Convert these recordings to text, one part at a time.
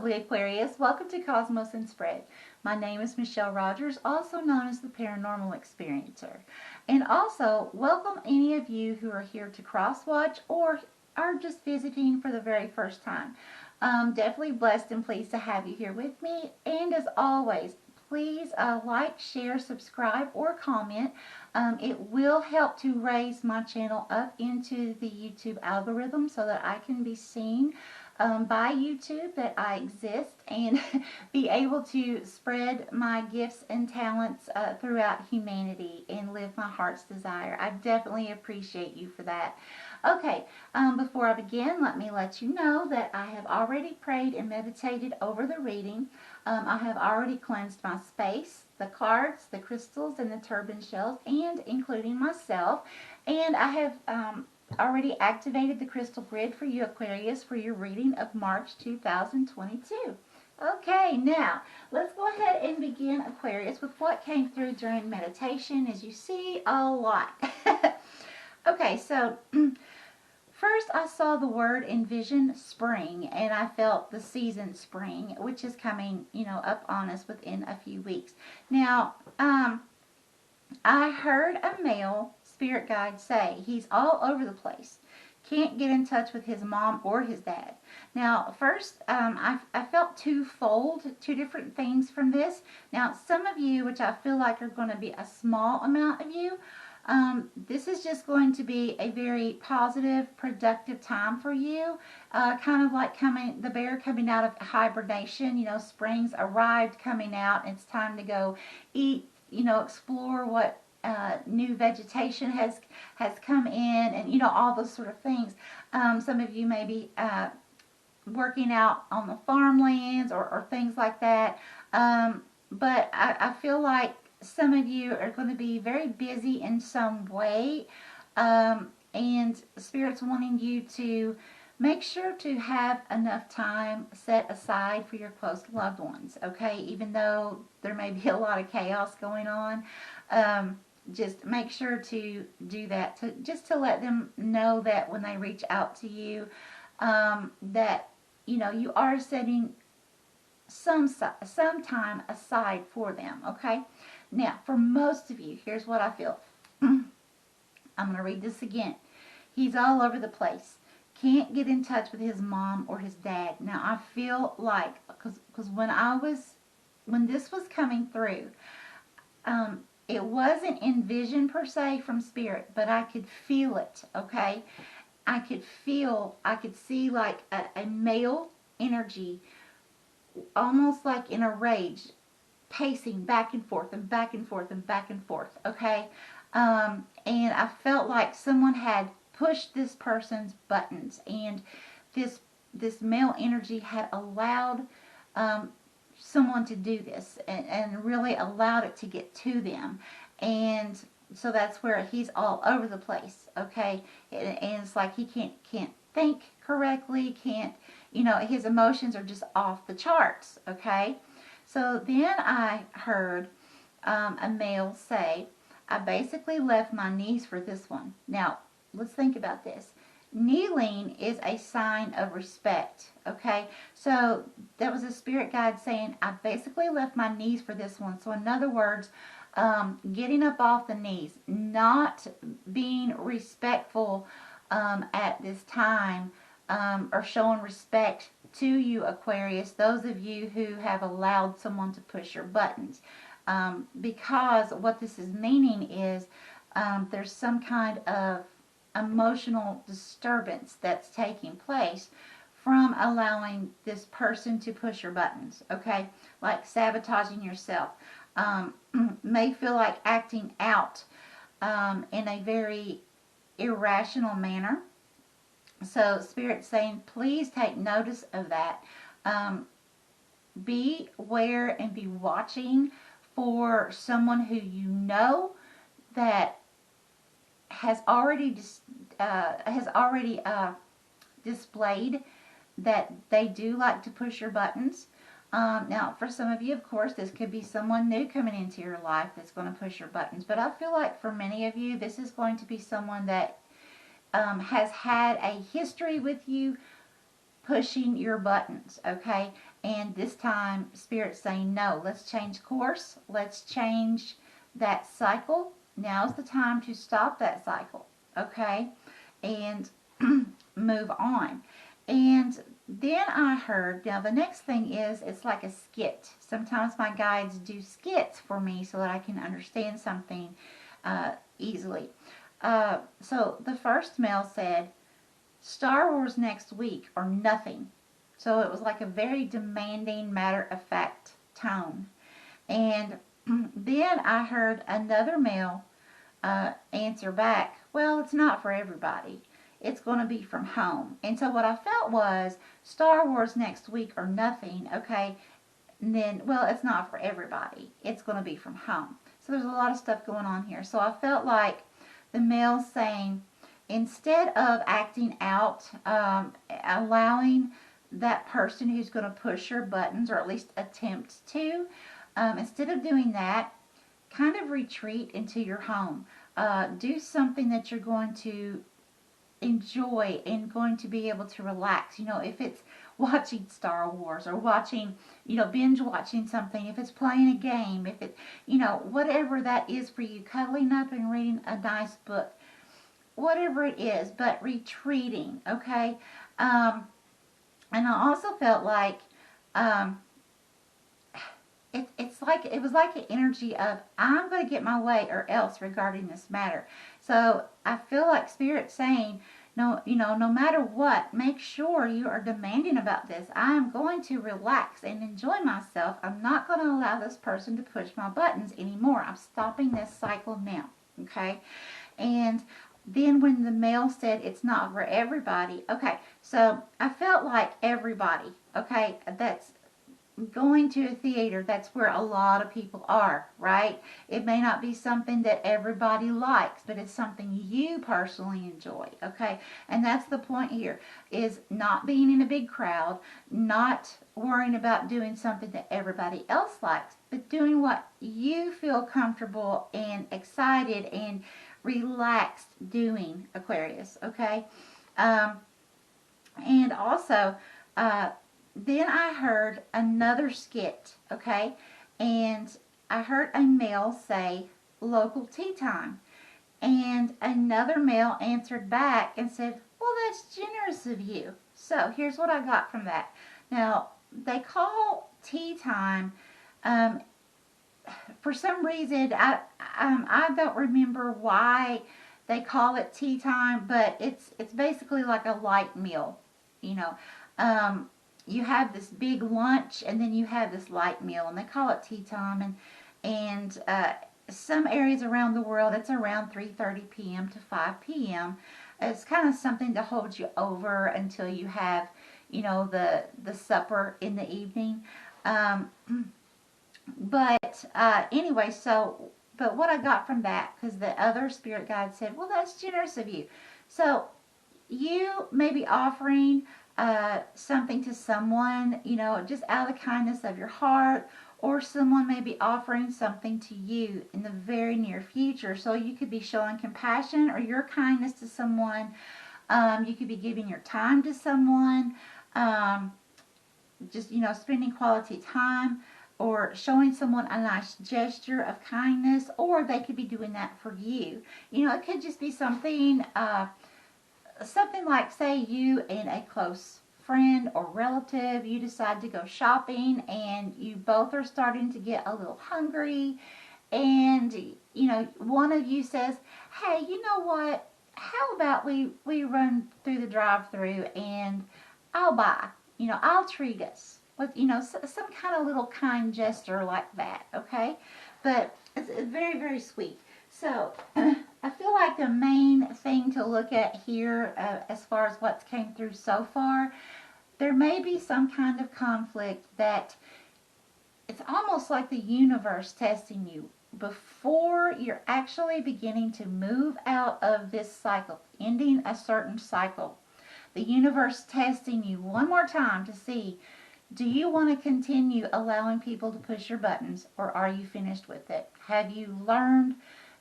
lovely Aquarius. Welcome to Cosmos and Spread. My name is Michelle Rogers, also known as the Paranormal Experiencer. And also, welcome any of you who are here to cross-watch or are just visiting for the very first time. Definitely blessed and pleased to have you here with me. And as always, please like, share, subscribe, or comment. It will help to raise my channel up into the YouTube algorithm so that I can be seen by YouTube, that I exist, and be able to spread my gifts and talents throughout humanity and live my heart's desire. I definitely appreciate you for that. Okay, before I begin, let me let you know that I have already prayed and meditated over the reading. I have already cleansed my space, the cards, the crystals, and the turban shells, and including myself. And I have already activated the crystal grid for you, Aquarius, for your reading of March 2022. Okay, now let's go ahead and begin, Aquarius, with what came through during meditation. As you see, a lot. Okay, so first I saw the word envision spring, and I felt the season spring, which is coming, up on us within a few weeks. Now, I heard a male spirit guide say he's all over the place. Can't get in touch with his mom or his dad. Now, first, I felt two different things from this. Now, some of you, which I feel like are going to be a small amount of you, this is just going to be a very positive, productive time for you. Kind of like the bear coming out of hibernation. Spring's arrived, coming out. It's time to go eat, explore what new vegetation has come in, and all those sort of things. Some of you may be working out on the farmlands or things like that. But I feel like some of you are going to be very busy in some way, and Spirit's wanting you to make sure to have enough time set aside for your close loved ones, okay? Even though there may be a lot of chaos going on, just make sure to do that, just to let them know that when they reach out to you, that, you are setting some time aside for them, okay? Now, for most of you, here's what I feel. I'm going to read this again. He's all over the place. Can't get in touch with his mom or his dad. Now, I feel like, because when this was coming through, it wasn't in vision per se from Spirit, but I could feel it, okay? I could see like a male energy, almost like in a rage, pacing back and forth and back and forth and back and forth, okay? And I felt like someone had pushed this person's buttons, and this male energy had allowed someone to do this, and really allowed it to get to them. And so that's where he's all over the place, okay? And it's like he can't think correctly, his emotions are just off the charts, okay? So then I heard a male say, I basically left my knees for this one. Now, let's think about this. Kneeling is a sign of respect, okay? So that was a spirit guide saying, I basically left my knees for this one. So in other words, getting up off the knees, not being respectful at this time, or showing respect to you, Aquarius, those of you who have allowed someone to push your buttons. Because what this is meaning is there's some kind of emotional disturbance that's taking place from allowing this person to push your buttons, okay? Like sabotaging yourself. May feel like acting out in a very irrational manner. So Spirit's saying, please take notice of that. Be aware and be watching for someone who you know that has already displayed that they do like to push your buttons. Now, for some of you, of course, this could be someone new coming into your life that's going to push your buttons. But I feel like for many of you, this is going to be someone that has had a history with you pushing your buttons, okay? And this time, Spirit's saying, no, let's change course. Let's change that cycle. Now's the time to stop that cycle, okay? And move on. And then I heard, now the next thing is, it's like a skit. Sometimes my guides do skits for me so that I can understand something easily. So the first male said, Star Wars next week or nothing. So it was like a very demanding, matter-of-fact tone. And then I heard another male answer back, well, it's not for everybody. It's going to be from home. And so what I felt was, Star Wars next week or nothing, okay, and then, well, it's not for everybody. It's going to be from home. So there's a lot of stuff going on here. So I felt like the male saying, instead of acting out, allowing that person who's going to push your buttons, or at least attempt to, instead of doing that, kind of retreat into your home. Do something that you're going to enjoy and going to be able to relax. You know, if it's watching Star Wars or watching, you know, binge watching something, if it's playing a game, if it, you know, whatever that is for you, cuddling up and reading a nice book, whatever it is, but retreating, okay? And I also felt like it's like, it was like an energy of, I'm going to get my way or else regarding this matter. So I feel like Spirit's saying, no, you know, no matter what, make sure you are demanding about this. I am going to relax and enjoy myself. I'm not going to allow this person to push my buttons anymore. I'm stopping this cycle now, okay? And then when the male said it's not for everybody, okay, so I felt like everybody, okay, that's going to a theater, that's where a lot of people are, right? It may not be something that everybody likes, but it's something you personally enjoy, okay? And that's the point here, is not being in a big crowd, not worrying about doing something that everybody else likes, but doing what you feel comfortable and excited and relaxed doing, Aquarius, okay? And also, then I heard another skit, okay? And I heard a male say, local tea time. And another male answered back and said, well, that's generous of you. So here's what I got from that. Now, they call tea time, for some reason, I don't remember why they call it tea time, but it's basically like a light meal, you know. You have this big lunch, and then you have this light meal, and they call it tea time. And some areas around the world, it's around 3:30 p.m. to 5 p.m. It's kind of something to hold you over until you have, you know, the supper in the evening. But anyway, so, but what I got from that, because the other spirit guide said, well, that's generous of you. So you may be offering something to someone, you know, just out of the kindness of your heart, or someone may be offering something to you in the very near future. So you could be showing compassion or your kindness to someone. You could be giving your time to someone, just, you know, spending quality time, or showing someone a nice gesture of kindness, or they could be doing that for you. You know, it could just be something, something like, say you and a close friend or relative, you decide to go shopping, and you both are starting to get a little hungry, and, you know, one of you says, hey, you know what, how about we run through the drive-thru and I'll buy, you know, I'll treat us. With, you know, some kind of little kind gesture like that, okay? But it's very, very sweet. So, I feel like the main thing to look at here, as far as what's came through so far, there may be some kind of conflict that it's almost like the universe testing you before you're actually beginning to move out of this cycle, ending a certain cycle. The universe testing you one more time to see, do you want to continue allowing people to push your buttons, or are you finished with it? Have you learned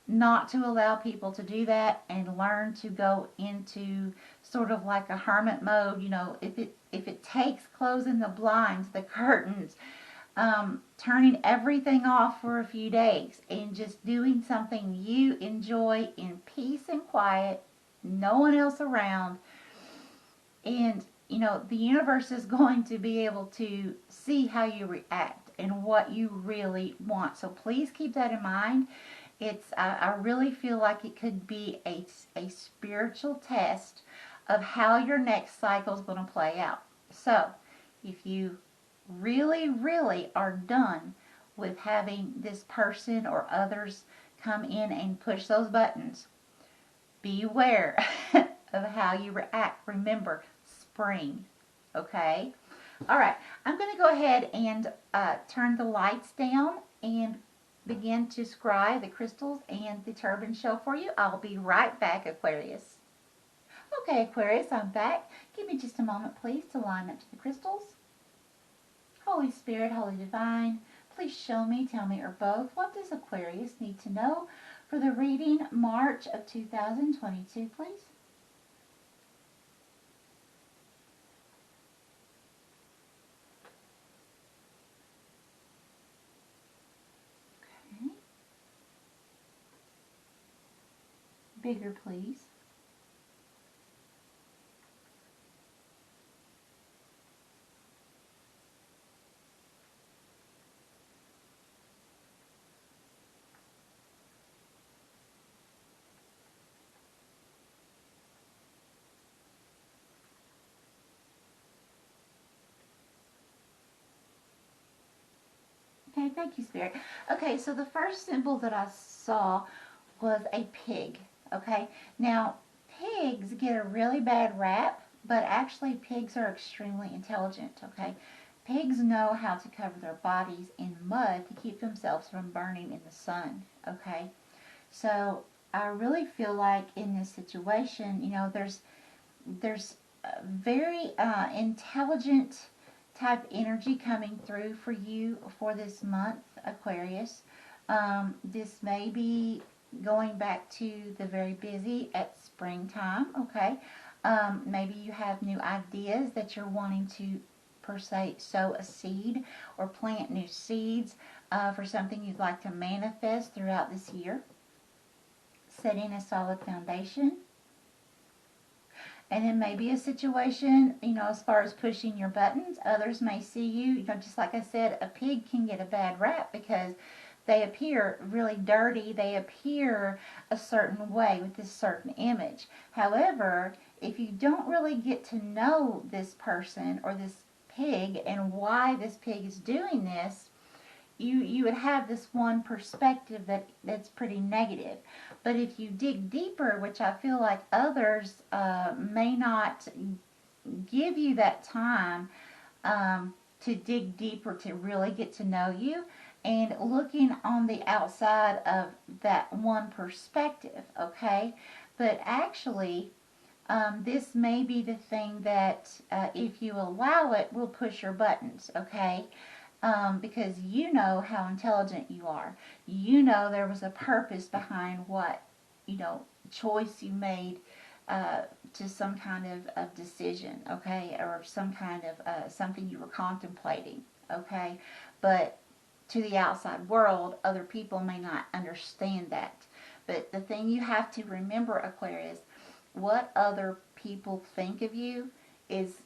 not to allow people to do that, and learn to go into sort of like a hermit mode. You know, if it takes closing the blinds, the curtains, turning everything off for a few days, and just doing something you enjoy in peace and quiet, no one else around, and you know, the universe is going to be able to see how you react and what you really want. So please keep that in mind. I really feel like it could be a spiritual test of how your next cycle is going to play out. So if you really, really are done with having this person or others come in and push those buttons, beware of how you react. Remember, spring. Okay? Alright, I'm going to go ahead and turn the lights down and begin to scry the crystals and the turban show for you. I'll be right back, Aquarius. Okay, Aquarius, I'm back. Give me just a moment, please, to line up to the crystals. Holy Spirit, Holy Divine, please show me, tell me, or both, what does Aquarius need to know for the reading March of 2022, please? Okay. Bigger, please. Okay, thank you, Spirit. Okay, so the first symbol that I saw was a pig. Okay, now pigs get a really bad rap, but actually pigs are extremely intelligent. Okay, pigs know how to cover their bodies in mud to keep themselves from burning in the sun. Okay, so I really feel like in this situation, you know, there's a very intelligent type energy coming through for you for this month, Aquarius. This may be going back to the very busy at springtime, okay? Maybe you have new ideas that you're wanting to, per se, sow a seed or plant new seeds for something you'd like to manifest throughout this year. Setting a solid foundation. And then maybe a situation, you know, as far as pushing your buttons, others may see you, you know, just like I said, a pig can get a bad rap because they appear really dirty. They appear a certain way with this certain image. However, if you don't really get to know this person or this pig and why this pig is doing this, you would have this one perspective that's pretty negative. But if you dig deeper, which I feel like others may not give you that time to dig deeper to really get to know you, and looking on the outside of that one perspective, okay? But actually, this may be the thing that, if you allow it, will push your buttons, okay? Because you know how intelligent you are. You know there was a purpose behind what, you know, choice you made to some kind of decision, okay, or some kind of something you were contemplating, okay. But to the outside world, other people may not understand that. But the thing you have to remember, Aquarius, what other people think of you is,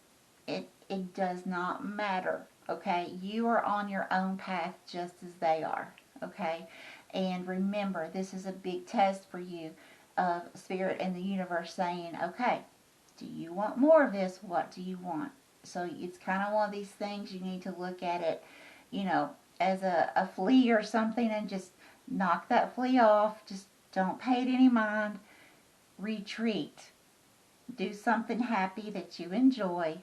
it does not matter. Okay, you are on your own path just as they are, okay? And remember, this is a big test for you of Spirit and the universe saying, okay, do you want more of this? What do you want? So it's kind of one of these things you need to look at it, you know, as a flea or something, and just knock that flea off. Just don't pay it any mind. Retreat. Do something happy that you enjoy,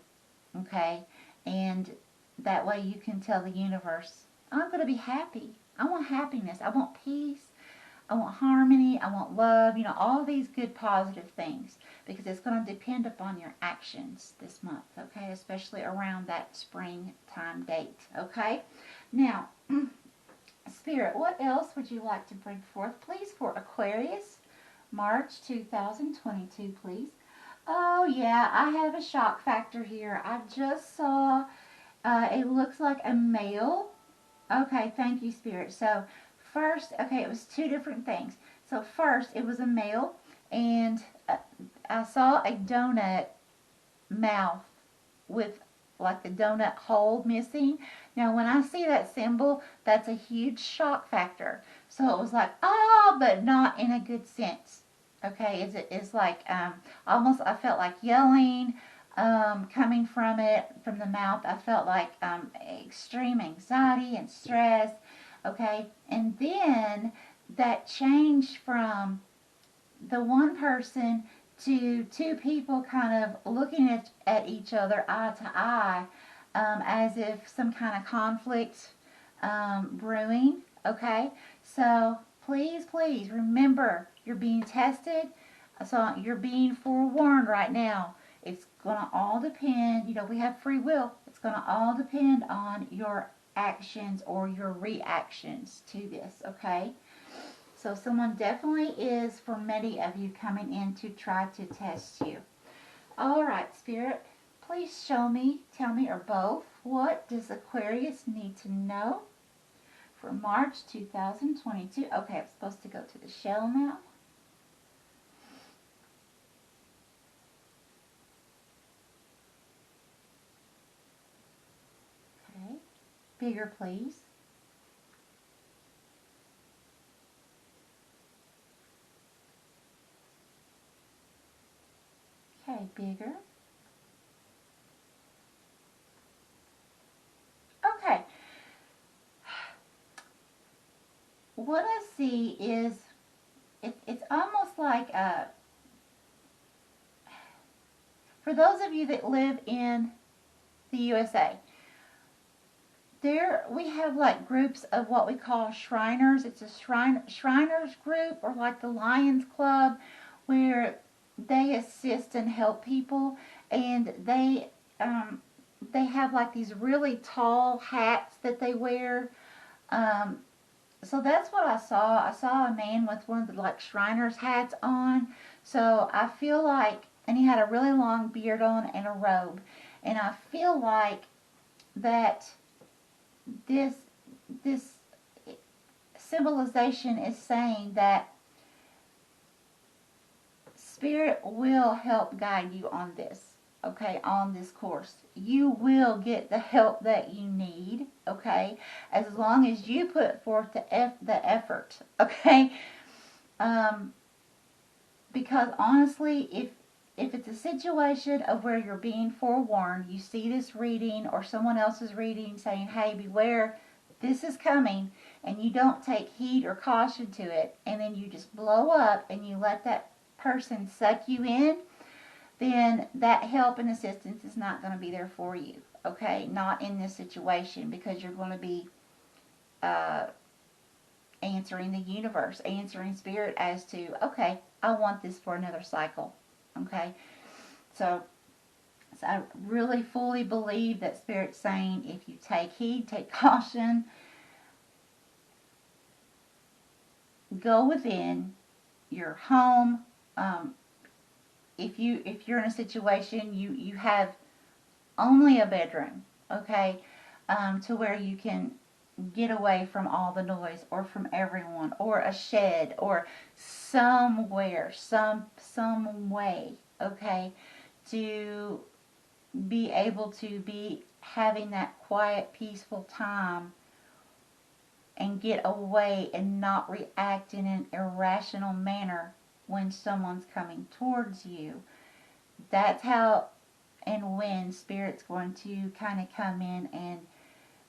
okay? And that way you can tell the universe, I'm going to be happy. I want happiness. I want peace. I want harmony. I want love. You know, all these good positive things. Because it's going to depend upon your actions this month, okay? Especially around that springtime date, okay? Now, Spirit, what else would you like to bring forth, please, for Aquarius, March 2022, please? Oh, yeah, I have a shock factor here. I just saw, it looks like a male. Okay, thank you, Spirit. So, first, okay, it was two different things. So, first, it was a male, and I saw a donut mouth with like the donut hole missing. Now, when I see that symbol, that's a huge shock factor. So, it was like, oh, but not in a good sense. Okay, it's like almost I felt like yelling coming from it, from the mouth. I felt like extreme anxiety and stress. Okay, and then that changed from the one person to two people kind of looking at each other eye to eye, as if some kind of conflict brewing. Okay, so please, please remember you're being tested. So you're being forewarned right now. It's going to all depend, we have free will. It's going to all depend on your actions or your reactions to this, okay? So someone definitely is, for many of you, coming in to try to test you. All right, Spirit, please show me, tell me, or both, what does Aquarius need to know for March 2022? Okay, I'm supposed to go to the shell now. Okay, bigger, please. Okay, bigger. Okay. What I see is it's almost like for those of you that live in the USA, there we have like groups of what we call Shriners. It's a Shriners group, or like the Lions Club, where they assist and help people, and they have like these really tall hats that they wear. So that's what I saw. I saw a man with one of the like Shriners hats on. So I feel like, and he had a really long beard on and a robe. And I feel like that this symbolization is saying that Spirit will help guide you on this. Okay, on this course. You will get the help that you need, okay, as long as you put forth the effort, okay? Because honestly, if it's a situation of where you're being forewarned, you see this reading or someone else's reading saying, hey, beware, this is coming, and you don't take heed or caution to it, and then you just blow up and you let that person suck you in, then that help and assistance is not going to be there for you, okay? Not in this situation, because you're going to be answering the universe, answering Spirit as to, okay, I want this for another cycle, okay? So I really fully believe that Spirit's saying, if you take heed, take caution, go within your home. If you're in a situation you have only a bedroom, okay, to where you can get away from all the noise or from everyone, or a shed, or somewhere, some way, okay, to be able to be having that quiet, peaceful time and get away and not react in an irrational manner when someone's coming towards you. That's how and when Spirit's going to kind of come in and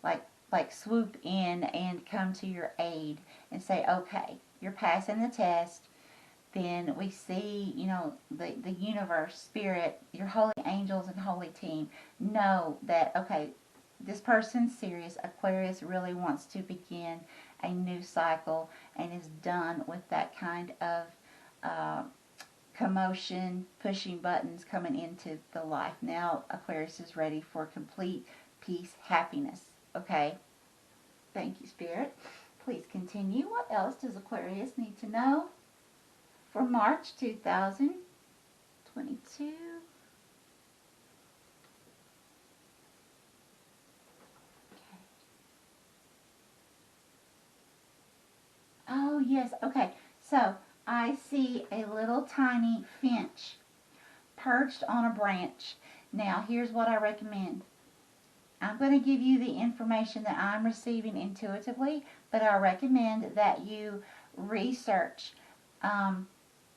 like swoop in and come to your aid and say, okay, you're passing the test. Then we see, the universe, Spirit, your holy angels and holy team know that, okay, this person's serious. Aquarius really wants to begin a new cycle and is done with that kind of commotion, pushing buttons coming into the life. Now Aquarius is ready for complete peace, happiness. Okay? Thank you, Spirit. please continue. What else does Aquarius need to know for March 2022? Oh, yes. Okay. So, I see a little tiny finch perched on a branch. Now, here's what I recommend. I'm going to give you the information that I'm receiving intuitively, but I recommend that you research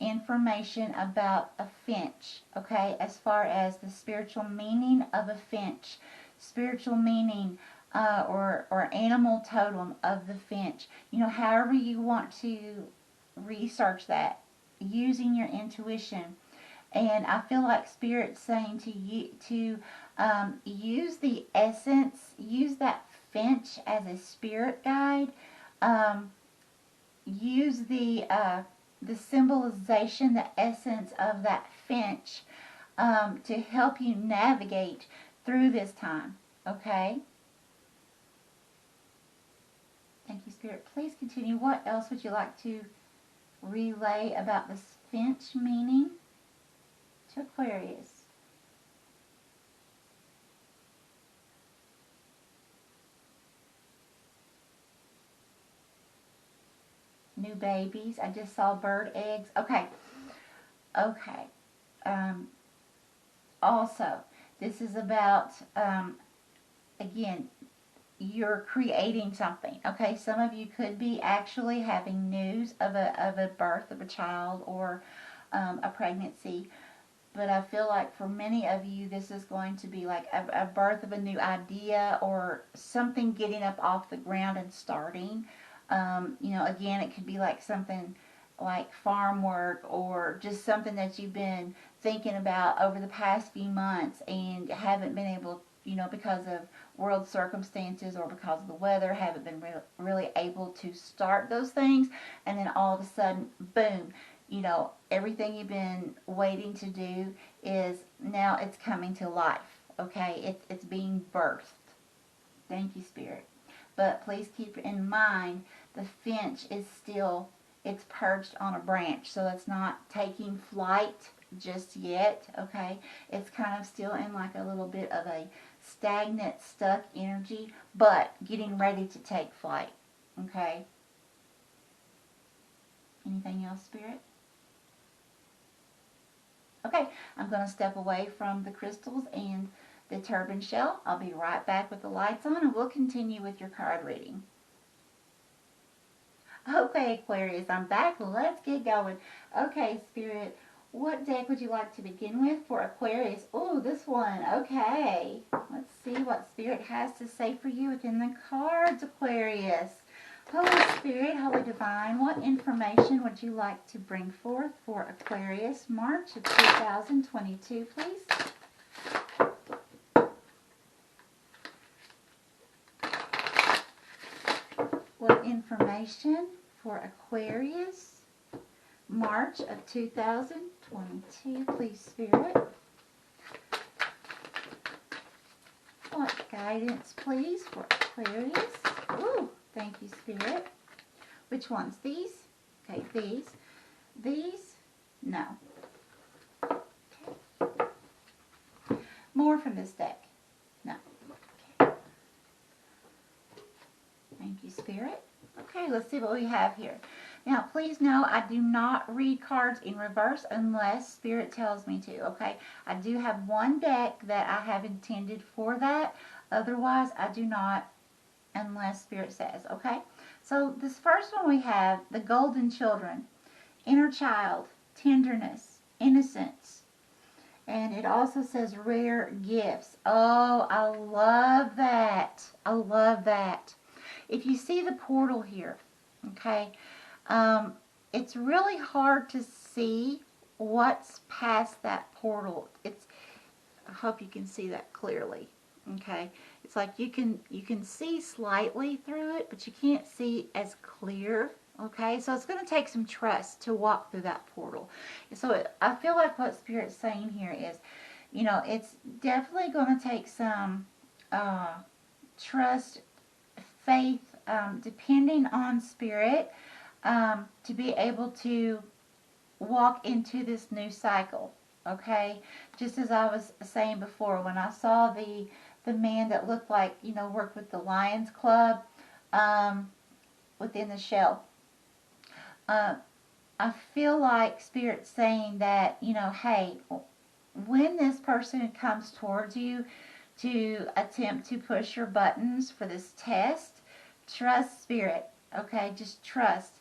information about a finch, okay, as far as the spiritual meaning of a finch, spiritual meaning or animal totem of the finch. You know, however you want to research that using your intuition. And I feel like Spirit's saying to you to use the essence, use that finch as a spirit guide. Use the symbolization, the essence of that finch to help you navigate through this time. Okay? Thank you, Spirit. Please continue. What else would you like to relay about this finch meaning to Aquarius? New babies. I just saw bird eggs. Okay. Okay. Also, this is about, again, you're creating something. Okay, some of you could be actually having news of a birth of a child or a pregnancy. But I feel like for many of you, this is going to be like a birth of a new idea or something getting up off the ground and starting. You know, again, it could be like something like farm work or just something that you've been thinking about over the past few months and haven't been able, you know, because of world circumstances or because of the weather, haven't been really able to start those things. And then all of a sudden, boom, you know, everything you've been waiting to do is now it's coming to life. Okay, it's being birthed. Thank you, Spirit. But please keep in mind, the finch is still, it's perched on a branch, so it's not taking flight just yet, okay? It's kind of still in like a little bit of a stagnant, stuck energy, but getting ready to take flight, okay? Anything else, Spirit? Okay, I'm going to step away from the crystals and the turban shell. I'll be right back with the lights on and we'll continue with your card reading. Okay, Aquarius, I'm back. Let's get going. Okay, Spirit, what deck would you like to begin with for Aquarius? Oh, this one. Okay. Let's see what Spirit has to say for you within the cards, Aquarius. Holy Spirit, Holy Divine, what information would you like to bring forth for Aquarius, March of 2022, please? What information for Aquarius, March of 2022, please, Spirit? What guidance, please, for Aquarius? Ooh, thank you, Spirit. Which ones? These? Okay, these. These? No. Okay. More from this deck? No. Okay. Thank you, Spirit. Okay, let's see what we have here. Now, please know I do not read cards in reverse unless Spirit tells me to, okay? I do have one deck that I have intended for that. Otherwise, I do not unless Spirit says, okay? So, this first one we have, the Golden Children, Inner Child, Tenderness, Innocence. And it also says Rare Gifts. Oh, I love that. I love that. If you see the portal here, okay, it's really hard to see what's past that portal. I hope you can see that clearly, okay. It's like you can see slightly through it, but you can't see as clear, okay. So it's going to take some trust to walk through that portal. So I feel like what Spirit's saying here is, you know, it's definitely going to take some trust, faith, depending on Spirit to be able to walk into this new cycle. Okay, just as I was saying before, when I saw the man that looked like, you know, worked with the Lions Club within the shell, I feel like Spirit's saying that, you know, hey, when this person comes towards you to attempt to push your buttons for this test, trust Spirit. Okay, just trust.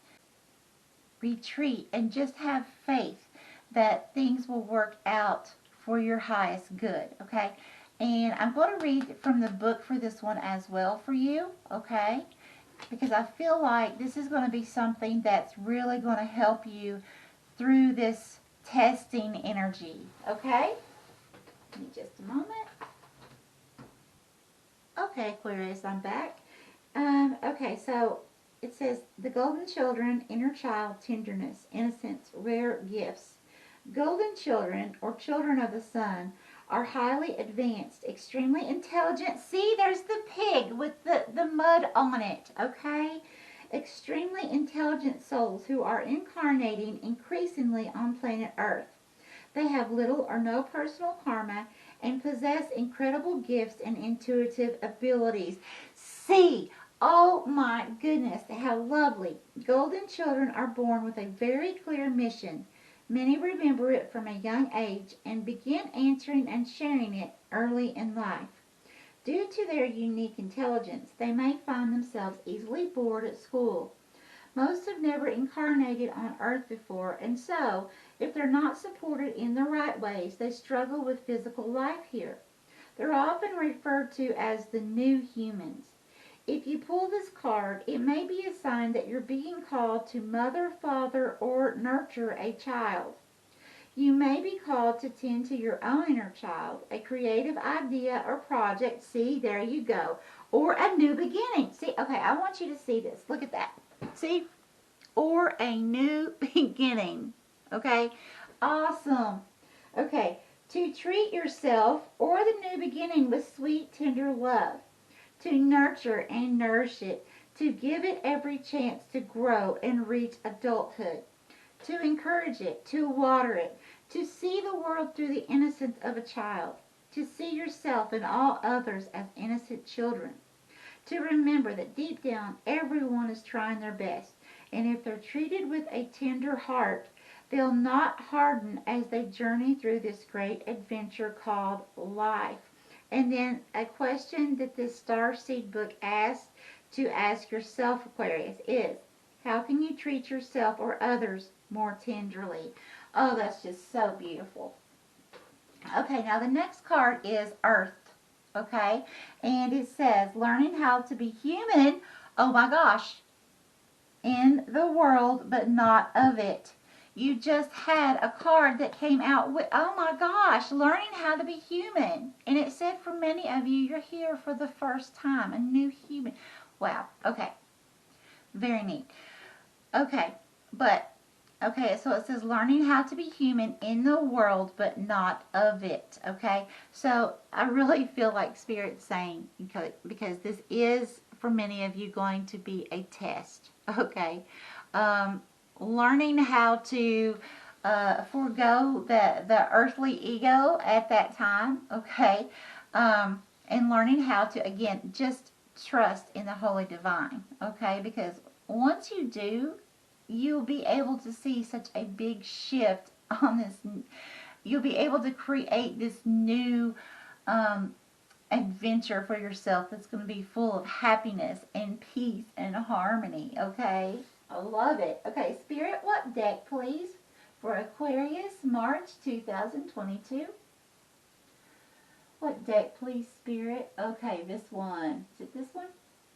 Retreat and just have faith that things will work out for your highest good. Okay, and I'm going to read from the book for this one as well for you. Okay, because I feel like this is going to be something that's really going to help you through this testing energy. Okay, give me just a moment. Okay, Aquarius, I'm back. Okay, so it says, the golden children, inner child, tenderness, innocence, rare gifts. Golden children, or children of the sun, are highly advanced, extremely intelligent. See, there's the pig with the mud on it, okay? Extremely intelligent souls who are incarnating increasingly on planet Earth. They have little or no personal karma and possess incredible gifts and intuitive abilities. See, oh my goodness, how lovely. Golden children are born with a very clear mission. Many remember it from a young age and begin answering and sharing it early in life. Due to their unique intelligence, they may find themselves easily bored at school. Most have never incarnated on Earth before, and so, if they're not supported in the right ways, they struggle with physical life here. They're often referred to as the new humans. If you pull this card, it may be a sign that you're being called to mother, father, or nurture a child. You may be called to tend to your own inner child, a creative idea or project. See, there you go. Or a new beginning. See, okay, I want you to see this. Look at that. See? Or a new beginning. Okay? Awesome. Okay, to treat yourself or the new beginning with sweet, tender love. To nurture and nourish it, to give it every chance to grow and reach adulthood, to encourage it, to water it, to see the world through the innocence of a child, to see yourself and all others as innocent children, to remember that deep down everyone is trying their best, and if they're treated with a tender heart, they'll not harden as they journey through this great adventure called life. And then a question that this Starseed book asks to ask yourself, Aquarius, is, how can you treat yourself or others more tenderly? Oh, that's just so beautiful. Okay, now the next card is Earth, okay? And it says, learning how to be human, oh my gosh, in the world, but not of it. You just had a card that came out with, oh my gosh, learning how to be human. And it said for many of you, you're here for the first time, a new human. Wow, okay. Very neat. Okay, so it says learning how to be human in the world, but not of it, okay? So I really feel like Spirit's saying, because this is, for many of you, going to be a test, okay? Learning how to forego the earthly ego at that time, okay? And learning how to, again, just trust in the Holy Divine, okay? Because once you do, you'll be able to see such a big shift on this. You'll be able to create this new adventure for yourself that's going to be full of happiness and peace and harmony, okay? I love it. Okay, Spirit, what deck, please, for Aquarius, March 2022? What deck, please, Spirit? Okay, this one. Is it this one?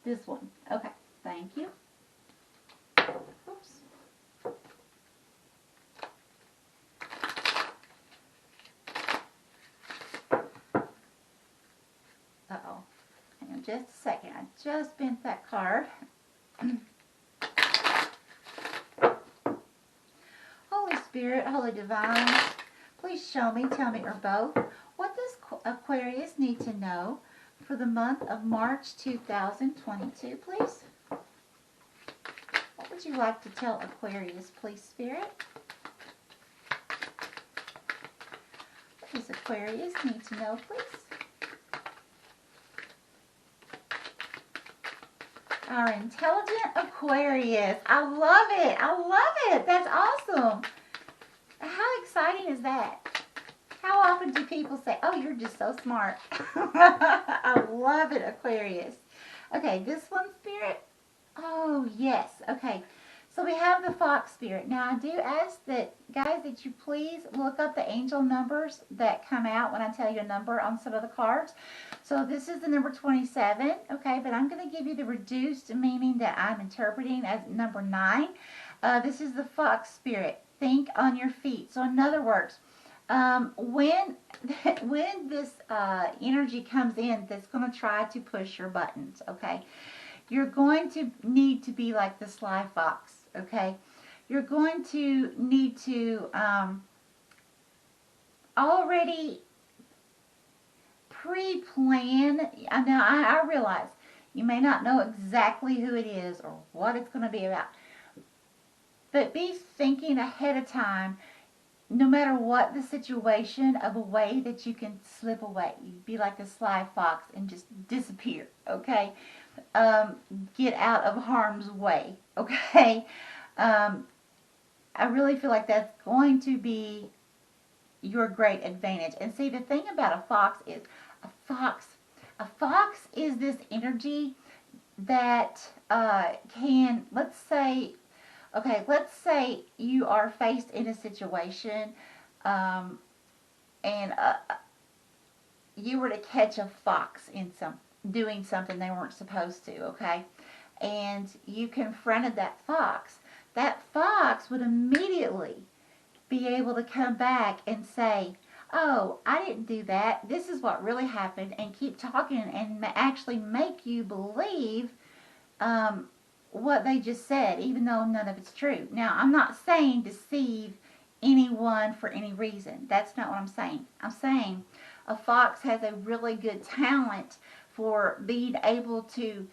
This one. Okay, thank you. Oops. Uh-oh. Hang on just a second. I just bent that card. Holy Spirit, Holy Divine, please show me, tell me, or both, what does Aquarius need to know for the month of March 2022, please? would you like to tell Aquarius, please, Spirit? What does Aquarius need to know, please? Our intelligent Aquarius. I love it. I love it. That's awesome. How exciting is that? How often do people say, oh, you're just so smart? I love it, Aquarius. Okay, this one, Spirit. Oh, yes. Okay, so we have the Fox Spirit. Now, I do ask that, guys, that you please look up the angel numbers that come out when I tell you a number on some of the cards. So this is the number 27, okay, but I'm going to give you the reduced meaning that I'm interpreting as number 9. This is the Fox Spirit. Think on your feet. So in other words, when this energy comes in that's going to try to push your buttons, okay, you're going to need to be like the sly fox, okay? You're going to need to already pre-plan. Now, I realize you may not know exactly who it is or what it's going to be about, but be thinking ahead of time, no matter what the situation, of a way that you can slip away. You be like the sly fox and just disappear, okay? Get out of harm's way, okay? I really feel like that's going to be your great advantage. And see, the thing about a fox is, a fox is this energy that can, let's say you are faced in a situation and you were to catch a fox in doing something they weren't supposed to, okay? And you confronted that fox would immediately be able to come back and say, oh, I didn't do that. This is what really happened, and keep talking and actually make you believe what they just said, even though none of it's true. Now, I'm not saying deceive anyone for any reason. That's not what I'm saying. I'm saying a fox has a really good talent for being able to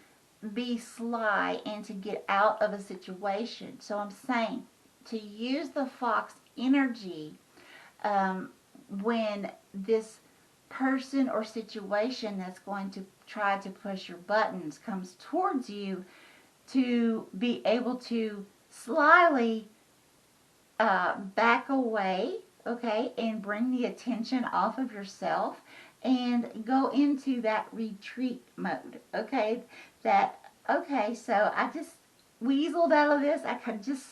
be sly and to get out of a situation. So I'm saying to use the fox energy when this person or situation that's going to try to push your buttons comes towards you, to be able to slyly back away, okay, and bring the attention off of yourself and go into that retreat mode, okay? So I just weaseled out of this. I could just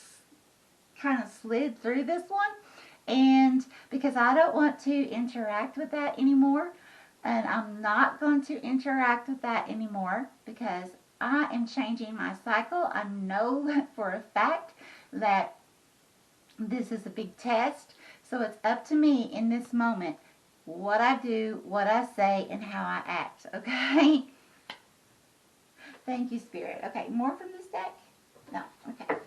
kind of slid through this one, and because I don't want to interact with that anymore, and I'm not going to interact with that anymore because I am changing my cycle. I know for a fact that this is a big test, so it's up to me in this moment what I do, what I say, and how I act, okay? Thank you, Spirit. Okay, more from this deck? No, okay.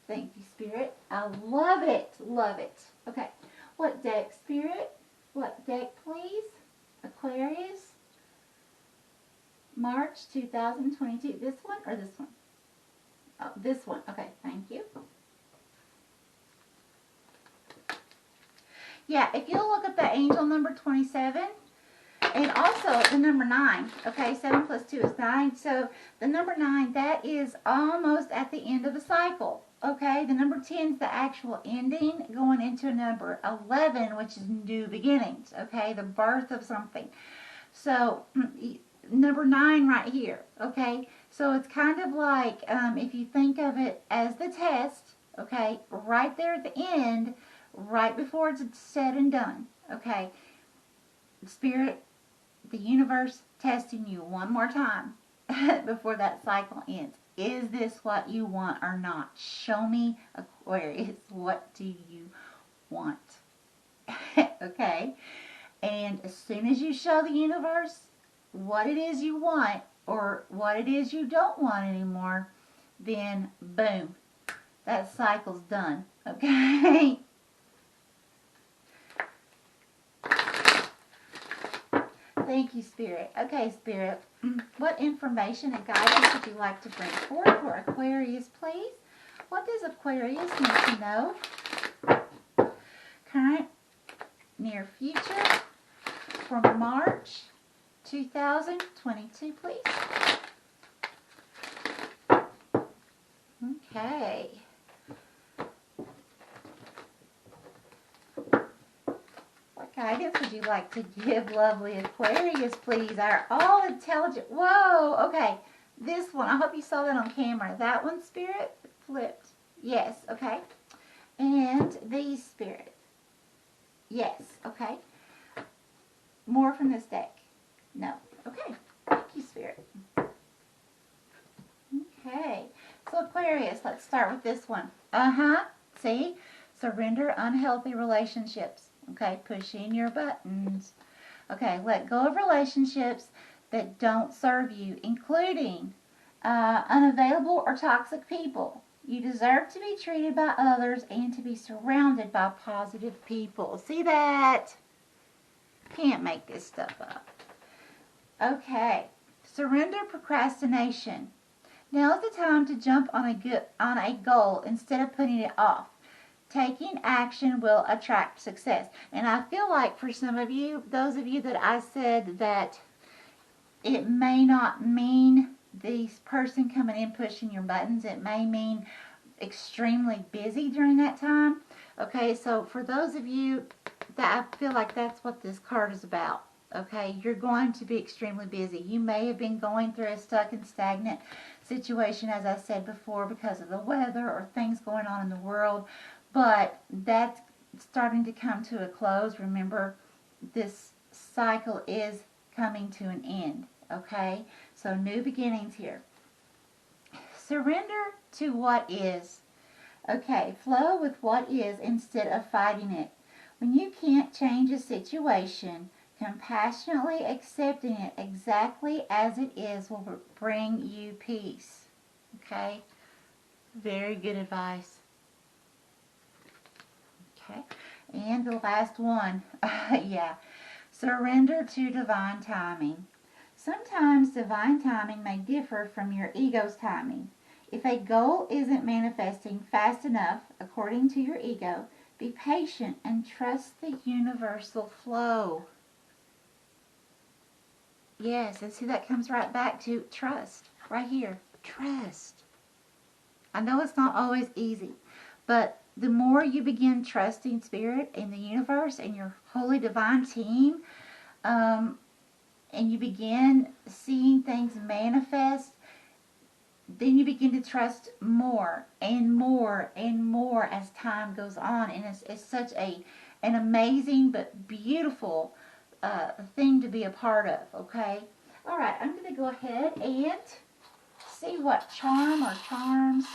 Thank you, Spirit. I love it, love it. Okay, what deck, Spirit? What deck, please? Aquarius? March 2022. This one or this one? Oh, this one. Okay, thank you. Yeah, if you'll look at the angel number 27 and also the number 9. Okay, 7 plus 2 is 9. So the number 9, that is almost at the end of the cycle. Okay, the number 10 is the actual ending, going into number 11, which is new beginnings. Okay, the birth of something. So number 9 right here, okay? So it's kind of like, if you think of it as the test, okay, right there at the end, right before it's said and done, okay? Spirit, the universe testing you one more time before that cycle ends. Is this what you want or not? Show me, Aquarius, what do you want? Okay? And as soon as you show the universe what it is you want or what it is you don't want anymore, then boom, that cycle's done. Okay? Thank you, Spirit. Okay, Spirit, what information and guidance would you like to bring forth for Aquarius, please? What does Aquarius need to know? Current, near future, for March 2022, please. Okay. What guidance would you like to give lovely Aquarius, please? Our all intelligent. Whoa, okay. This one, I hope you saw that on camera. That one, Spirit, flipped. Yes, okay. And these, Spirit. Yes, okay. More from this deck. No. Okay. Thank you, Spirit. Okay. So Aquarius, let's start with this one. See? Surrender unhealthy relationships. Okay, pushing your buttons. Okay, let go of relationships that don't serve you, including unavailable or toxic people. You deserve to be treated by others and to be surrounded by positive people. See that? Can't make this stuff up. Okay, surrender procrastination. Now is the time to jump on a goal instead of putting it off. Taking action will attract success. And I feel like for some of you, those of you that I said that it may not mean this person coming in pushing your buttons. It may mean extremely busy during that time. Okay, so for those of you that I feel like that's what this card is about. Okay, you're going to be extremely busy. You may have been going through a stuck and stagnant situation, as I said before, because of the weather or things going on in the world. But that's starting to come to a close. Remember, this cycle is coming to an end. Okay? So new beginnings here. Surrender to what is. Okay, flow with what is instead of fighting it. When you can't change a situation, compassionately accepting it exactly as it is will bring you peace. Okay? Very good advice. Okay, and the last one, yeah, surrender to divine timing. Sometimes divine timing may differ from your ego's timing. If a goal isn't manifesting fast enough, according to your ego, be patient and trust the universal flow. Yes, and see that comes right back to trust, right here, trust. I know it's not always easy, but the more you begin trusting Spirit and the universe and your holy divine team, and you begin seeing things manifest, then you begin to trust more and more and more as time goes on. And it's such an amazing but beautiful thing to be a part of, okay? All right, I'm going to go ahead and see what charm or charms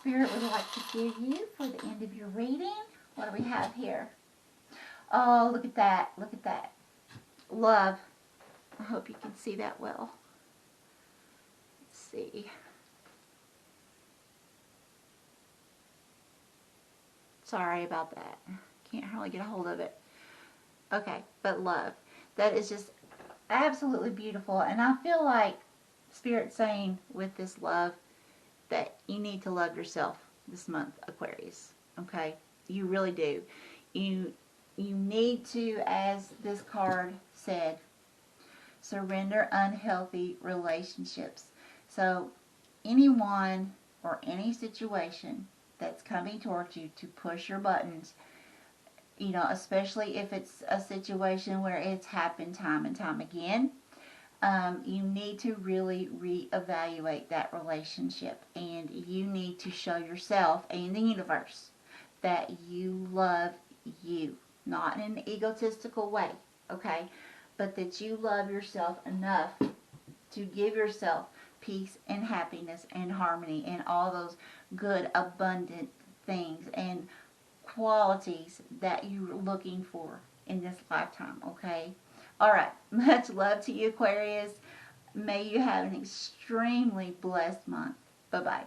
Spirit would like to give you for the end of your reading. What do we have here? Oh, look at that. Look at that. Love. I hope you can see that well. Let's see. Sorry about that. Can't hardly get a hold of it. Okay, but love. That is just absolutely beautiful. And I feel like Spirit's saying with this love, that you need to love yourself this month, Aquarius. Okay? You really do. You need to, as this card said, surrender unhealthy relationships. So anyone or any situation that's coming towards you to push your buttons, you know, especially if it's a situation where it's happened time and time again, you need to really reevaluate that relationship, and you need to show yourself and the universe that you love you, not in an egotistical way, okay, but that you love yourself enough to give yourself peace and happiness and harmony and all those good, abundant things and qualities that you're looking for in this lifetime, okay? All right, much love to you, Aquarius. May you have an extremely blessed month. Bye-bye.